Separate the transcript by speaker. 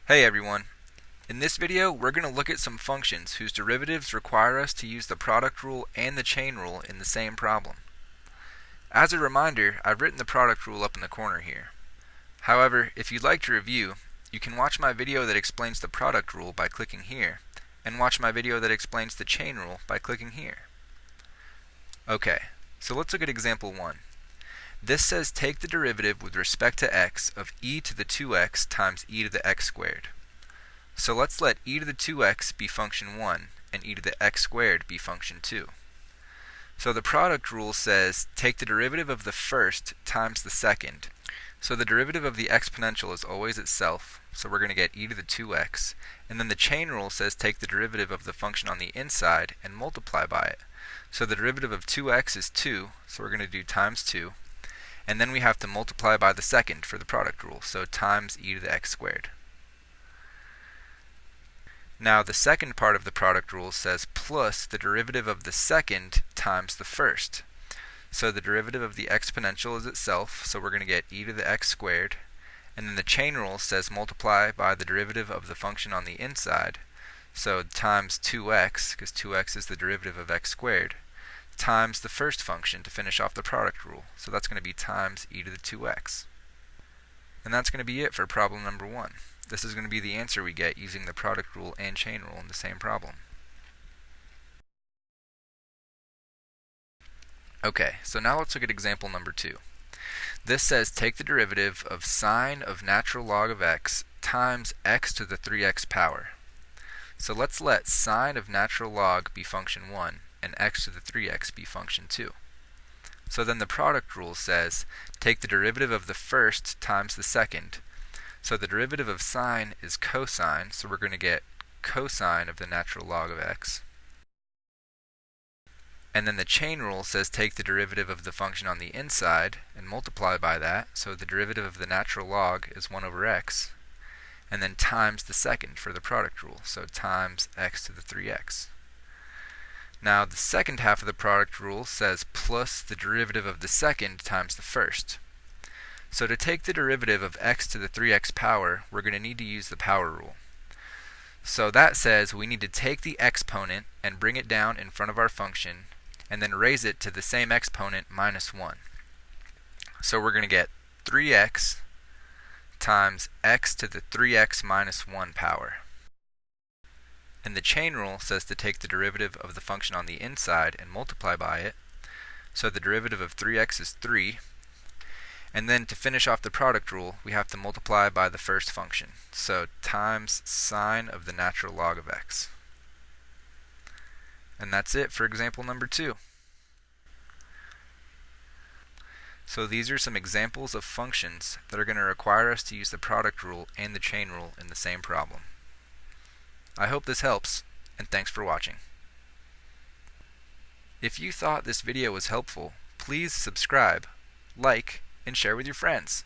Speaker 1: Hey everyone! In this video we're going to look at some functions whose derivatives require us to use the product rule and the chain rule in the same problem. As a reminder, I've written the product rule up in the corner here. However, if you'd like to review, you can watch my video that explains the product rule by clicking here, and watch my video that explains the chain rule by clicking here. Okay, so let's look at example 1. This says take the derivative with respect to x of e to the 2x times e to the x squared. So let's let e to the 2x be function 1 and e to the x squared be function 2. So the product rule says take the derivative of the first times the second. So the derivative of the exponential is always itself, so we're going to get e to the 2x. And then the chain rule says take the derivative of the function on the inside and multiply by it. So the derivative of 2x is 2, so we're going to do times 2. And then we have to multiply by the second for the product rule, so times e to the x squared. Now the second part of the product rule says plus the derivative of the second times the first. So the derivative of the exponential is itself, so we're going to get e to the x squared. And then the chain rule says multiply by the derivative of the function on the inside, so times 2x, because 2x is the derivative of x squared, times the first function to finish off the product rule. So that's going to be times e to the 2x. And that's going to be it for problem number 1. This is going to be the answer we get using the product rule and chain rule in the same problem. Okay, so now let's look at example number 2. This says take the derivative of sine of natural log of x times x to the 3x power. So let's let sine of natural log be function 1 and x to the 3x be function 2. So then the product rule says take the derivative of the first times the second. So the derivative of sine is cosine, so we're going to get cosine of the natural log of x. And then the chain rule says take the derivative of the function on the inside and multiply by that, so the derivative of the natural log is 1 over x. And then times the second for the product rule, so times x to the 3x. Now the second half of the product rule says plus the derivative of the second times the first. So to take the derivative of x to the 3x power, we're going to need to use the power rule. So that says we need to take the exponent and bring it down in front of our function, and then raise it to the same exponent minus 1. So we're going to get 3x times x to the 3x minus 1 power. And the chain rule says to take the derivative of the function on the inside and multiply by it. So the derivative of 3x is 3. And then to finish off the product rule, we have to multiply by the first function. So times sine of the natural log of x. And that's it for example number 2. So these are some examples of functions that are going to require us to use the product rule and the chain rule in the same problem. I hope this helps, and thanks for watching. If you thought this video was helpful, please subscribe, like, and share with your friends.